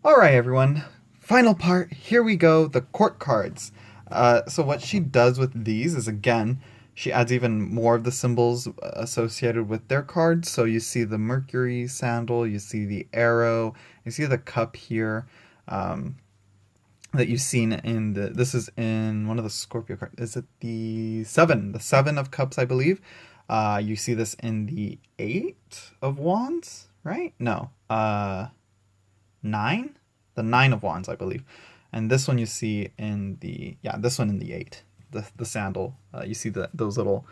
Alright everyone, final part, here we go, the court cards. So what she does with these is, again, she adds even more of the symbols associated with their cards. So you see the Mercury sandal, you see the arrow, you see the cup here, that you've seen in this is in one of the Scorpio cards. Is it the 7? The 7 of cups, I believe. You see this in the 8 of wands, right? No. 9? The 9 of wands, I believe. And this one you see in the, yeah, this one in the 8. The sandal. You see those little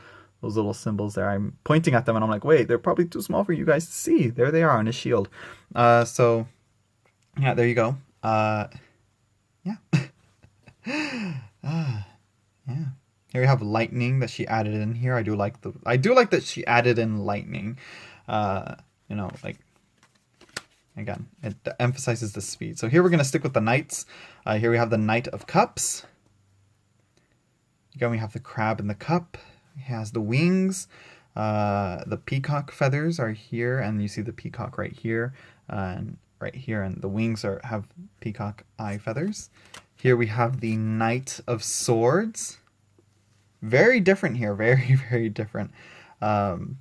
symbols there. I'm pointing at them and I'm like, wait, they're probably too small for you guys to see. There they are on his shield. So yeah, there you go. Yeah. Yeah. Here we have lightning that she added in here. I do like that she added in lightning. Like, again, it emphasizes the speed. So here we're going to stick with the knights. Here we have the Knight of Cups. Again, we have the crab in the cup. It has the wings. The peacock feathers are here, and you see the peacock right here, and right here, and the wings have peacock eye feathers. Here we have the Knight of Swords. Very different here. Very, very different. So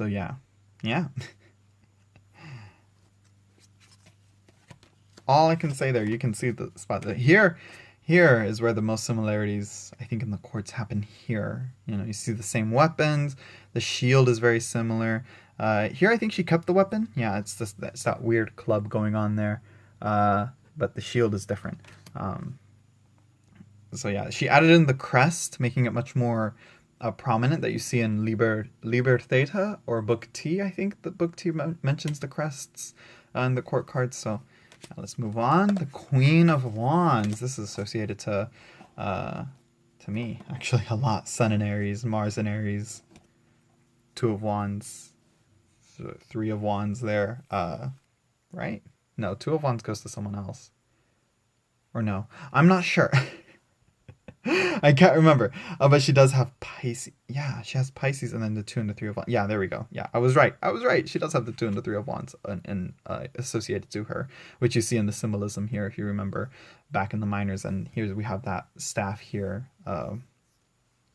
yeah. Yeah. All I can say there, you can see the spot that here is where the most similarities, I think, in the courts happen here. You see the same weapons. The shield is very similar. Here I think she kept the weapon. Yeah, it's that weird club going on there. But the shield is different. So yeah, she added in the crest, making it much more prominent, that you see in Liber Theta or Book T. I think that Book T mentions the crests in the court cards. So let's move on. The Queen of Wands. This is associated to me actually a lot. Sun in Aries, Mars in Aries, 2 of Wands, 3 of Wands there. Right? No, 2 of Wands goes to someone else. Or no, I'm not sure. I can't remember. But she does have Pisces. Yeah, she has Pisces and then the 2 and the 3 of Wands. Yeah, there we go. Yeah, I was right. She does have the 2 and the 3 of Wands associated to her, which you see in the symbolism here, if you remember back in the minors. And here we have that staff here.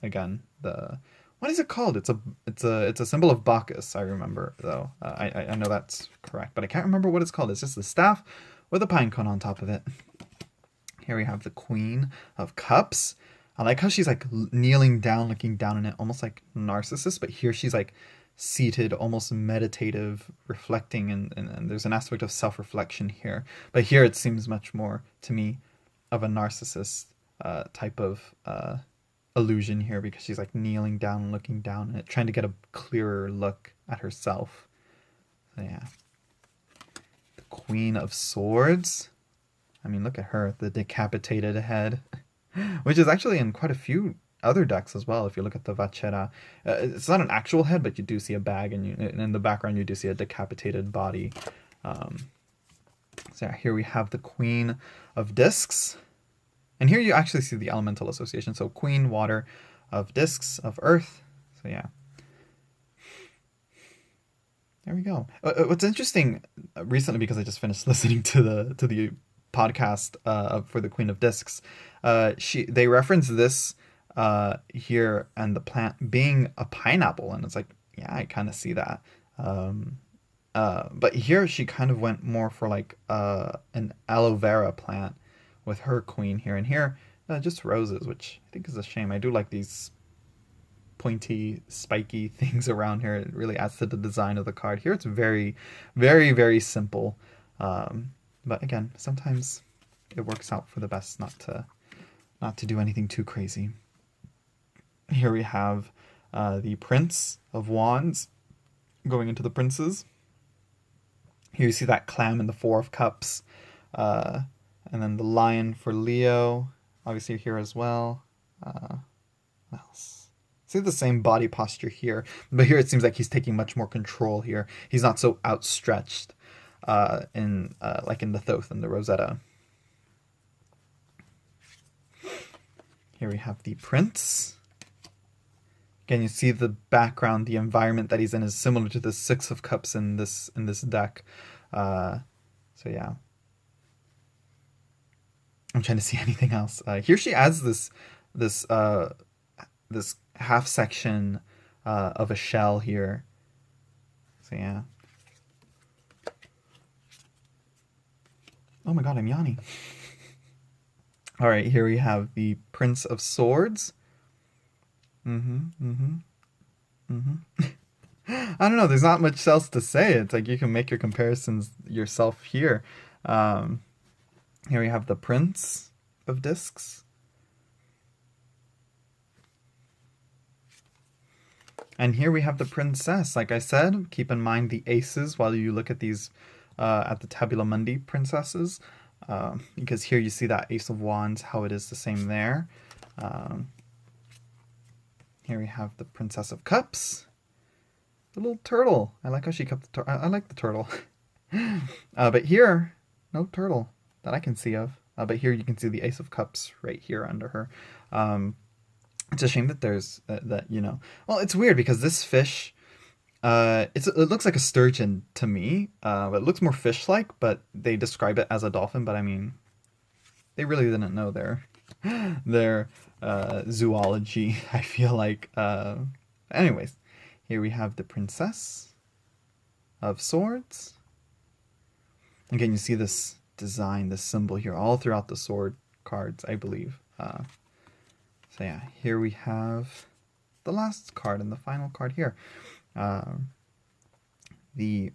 Again, what is it called? It's a symbol of Bacchus. I remember though. I know that's correct, but I can't remember what it's called. It's just the staff with a pine cone on top of it. Here we have the Queen of Cups. I like how she's like kneeling down, looking down in it, almost like Narcissus, but here she's like seated, almost meditative, reflecting, and there's an aspect of self-reflection here. But here it seems much more, to me, of a Narcissus type of illusion here, because she's like kneeling down, looking down in it, trying to get a clearer look at herself. So yeah. The Queen of Swords. I mean, look at her, the decapitated head, which is actually in quite a few other decks as well. If you look at the Vachera, it's not an actual head, but you do see a bag, and in the background you do see a decapitated body. So here we have the Queen of Discs, and here you actually see the elemental association. So Queen, water, of discs, of earth. So yeah. There we go. What's interesting recently, because I just finished listening to the podcast for the Queen of Discs, they reference this here and the plant being a pineapple, and it's like, yeah, I kind of see that. But here she kind of went more for like an aloe vera plant with her queen here, and here just roses, which I think is a shame. I do like these pointy, spiky things around here. It really adds to the design of the card. Here it's very, very, very simple. But again, sometimes it works out for the best not to do anything too crazy. Here we have the Prince of Wands going into the princes. Here you see that clam in the 4 of Cups. And then the lion for Leo, obviously here as well. What else? See the same body posture here, but here it seems like he's taking much more control here. He's not so outstretched. Like in the Thoth and the Rosetta. Here we have the Prince. Again, you see the background, the environment that he's in is similar to the 6 of Cups in this deck. So So yeah. I'm trying to see anything else. Here she adds this this half section of a shell here. So yeah. Oh my god, I'm yawning. All right, here we have the Prince of Swords. I don't know. There's not much else to say. It's like you can make your comparisons yourself here. Here we have the Prince of Discs. And here we have the Princess. Like I said, keep in mind the aces while you look at these, at the Tabula Mundi princesses. Because here you see that Ace of Wands, how it is the same there. Here we have the Princess of Cups. The little turtle. I like how she kept the turtle. I like the turtle. But here, no turtle that I can see of. But here you can see the Ace of Cups right here under her. It's a shame that there's that, you know. Well, it's weird because this fish, it looks like a sturgeon to me. But it looks more fish-like, but they describe it as a dolphin. But I mean, they really didn't know their zoology, I feel like. Anyways, here we have the Princess of Swords. Again, you see this design, this symbol here all throughout the sword cards, I believe. So yeah, here we have the last card and the final card here. The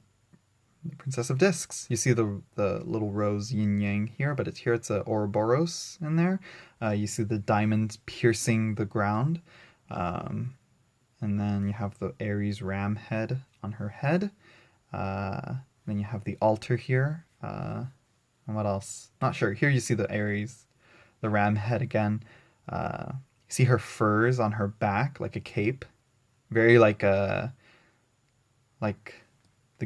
Princess of Discs. You see the little rose yin yang here, but it's a Ouroboros in there. You see the diamonds piercing the ground. And then you have the Aries ram head on her head. Then you have the altar here. And what else? Not sure. Here you see the Aries, the ram head again. You see her furs on her back, like a cape. Very like the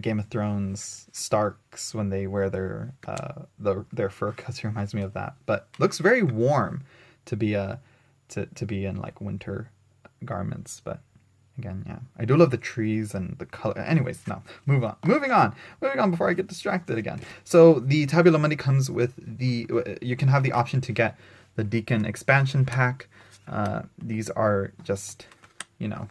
Game of Thrones Starks when they wear their fur coats. Reminds me of that. But looks very warm to be to be in like winter garments. But again, yeah, I do love the trees and the color. Anyways, no, moving on before I get distracted again. So the Tabula Mundi comes with you can have the option to get the Deacon expansion pack. These are just, you know,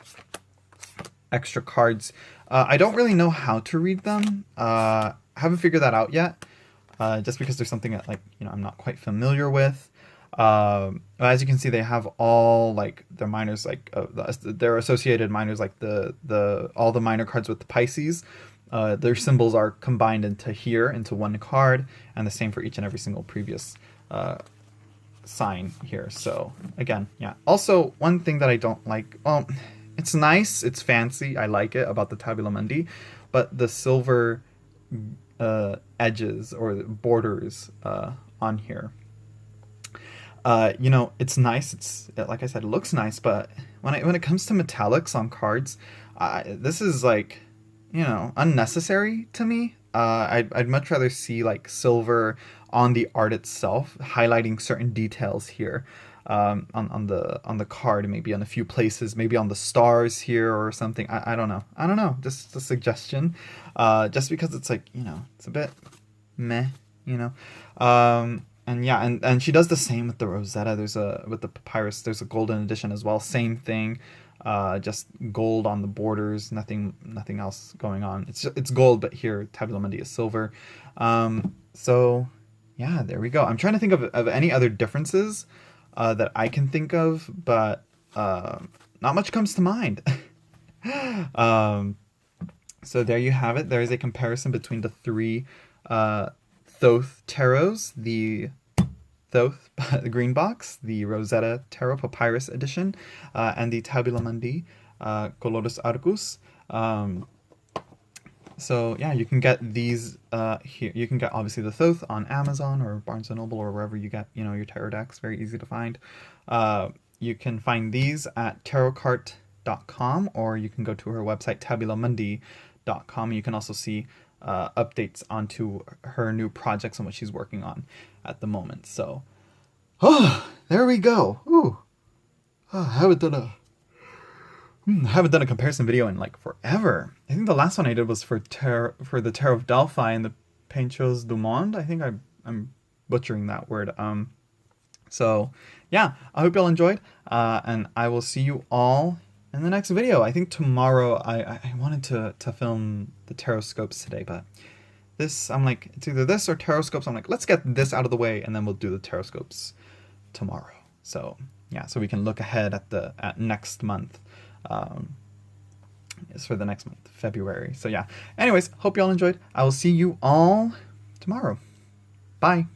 extra cards. I don't really know how to read them. Haven't figured that out yet. Just because there's something that, like, you know, I'm not quite familiar with. As you can see, they have all like their minors, like their associated minors, like all the minor cards with the Pisces. Their symbols are combined into one card, and the same for each and every single previous sign here. So again, yeah. Also, one thing that I don't like, well, it's nice, it's fancy, I like it about the Tabula Mundi, but the silver edges or borders on here. You know, it's nice. It's like I said, it looks nice, but when it comes to metallics on cards, this is like, you know, unnecessary to me. I'd much rather see like silver on the art itself, highlighting certain details here on the card, maybe on a few places, maybe on the stars here or something. I don't know. Just a suggestion. Just because it's like, you know, it's a bit meh, you know. And yeah, and she does the same with the Rosetta. With the papyrus, there's a golden edition as well. Same thing, just gold on the borders. Nothing else going on. It's gold, but here Tabula Mundi is silver. So yeah, there we go. I'm trying to think of any other differences that I can think of, but not much comes to mind. So there you have it. There is a comparison between the three Thoth tarots, the Thoth the green box, the Rosetta Tarot Papyrus edition, and the Tabula Mundi Colores Arcus. So yeah, you can get these here. You can get obviously the Thoth on Amazon or Barnes & Noble or wherever you get, you know, your tarot decks. Very easy to find. You can find these at tarotcart.com, or you can go to her website tabulamundi.com. You can also see updates onto her new projects and what she's working on at the moment. So, there we go. Ooh, I haven't done a comparison video in like forever. I think the last one I did was for the Tarot of Delphi and the Penchos du Monde. I think I'm butchering that word. So yeah, I hope y'all enjoyed, and I will see you all in the next video. I think tomorrow I wanted to film the tarot scopes today, but this, I'm like, it's either this or tarot scopes. I'm like, let's get this out of the way, and then we'll do the tarot scopes tomorrow. So yeah, so we can look ahead at next month. It's for the next month, February. So yeah. Anyways, hope y'all enjoyed. I will see you all tomorrow. Bye.